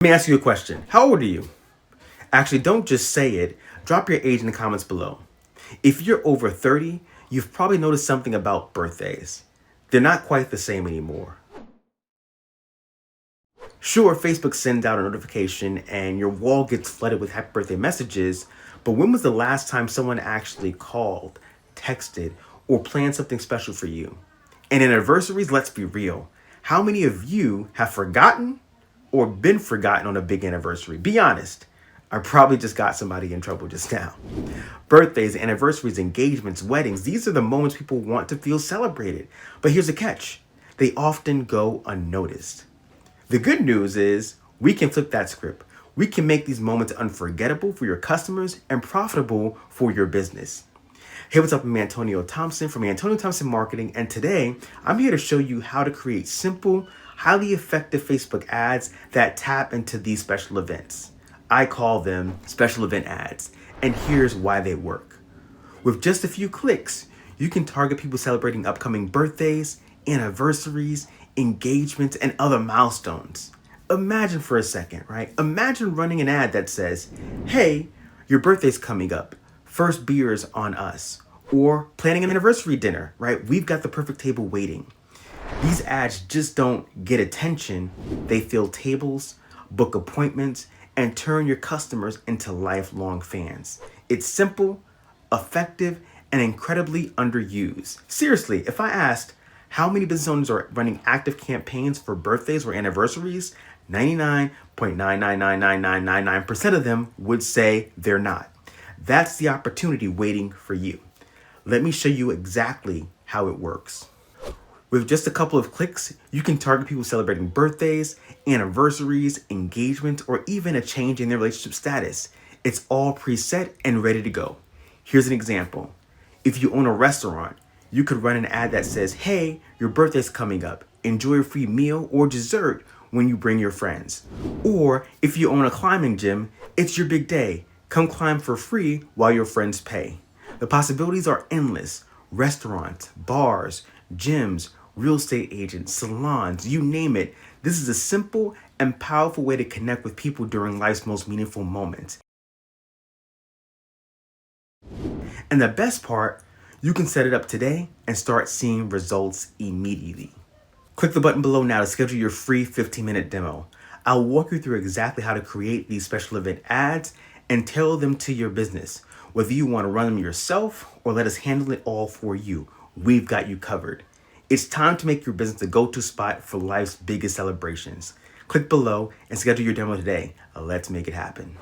Let me ask you a question. How old are you? Actually, don't just say it. Drop your age in the comments below. If you're over 30, you've probably noticed something about birthdays. They're not quite the same anymore. Sure, Facebook sends out a notification and your wall gets flooded with happy birthday messages, but when was the last time someone actually called, texted, or planned something special for you? And anniversaries, let's be real. How many of you have forgotten or been forgotten on a big anniversary? Be honest. I probably just got somebody in trouble just now. Birthdays, anniversaries, engagements, weddings, these are the moments people want to feel celebrated. But here's the catch. They often go unnoticed. The good news is we can flip that script. We can make these moments unforgettable for your customers and profitable for your business. Hey, what's up? I'm Antonio Thompson from Antonio Thompson Marketing, and today I'm here to show you how to create simple, highly effective Facebook ads that tap into these special events. I call them special event ads, and here's why they work. With just a few clicks, you can target people celebrating upcoming birthdays, anniversaries, engagements, and other milestones. Imagine for a second, right? Imagine running an ad that says, hey, your birthday's coming up. First beers on us. Or planning an anniversary dinner, right? We've got the perfect table waiting. These ads just don't get attention. They fill tables, book appointments, and turn your customers into lifelong fans. It's simple, effective, and incredibly underused. Seriously, if I asked how many business owners are running active campaigns for birthdays or anniversaries, 99.9999999% of them would say they're not. That's the opportunity waiting for you. Let me show you exactly how it works. With just a couple of clicks, you can target people celebrating birthdays, anniversaries, engagements, or even a change in their relationship status. It's all preset and ready to go. Here's an example. If you own a restaurant, you could run an ad that says, hey, your birthday's coming up. Enjoy a free meal or dessert when you bring your friends. Or if you own a climbing gym, it's your big day. Come climb for free while your friends pay. The possibilities are endless. Restaurants, bars, gyms, real estate agents, salons, you name it. This is a simple and powerful way to connect with people during life's most meaningful moments. And the best part, you can set it up today and start seeing results immediately. Click the button below now to schedule your free 15-minute demo. I'll walk you through exactly how to create these special event ads and tailor them to your business. Whether you want to run them yourself or let us handle it all for you, we've got you covered. It's time to make your business the go-to spot for life's biggest celebrations. Click below and schedule your demo today. Let's make it happen.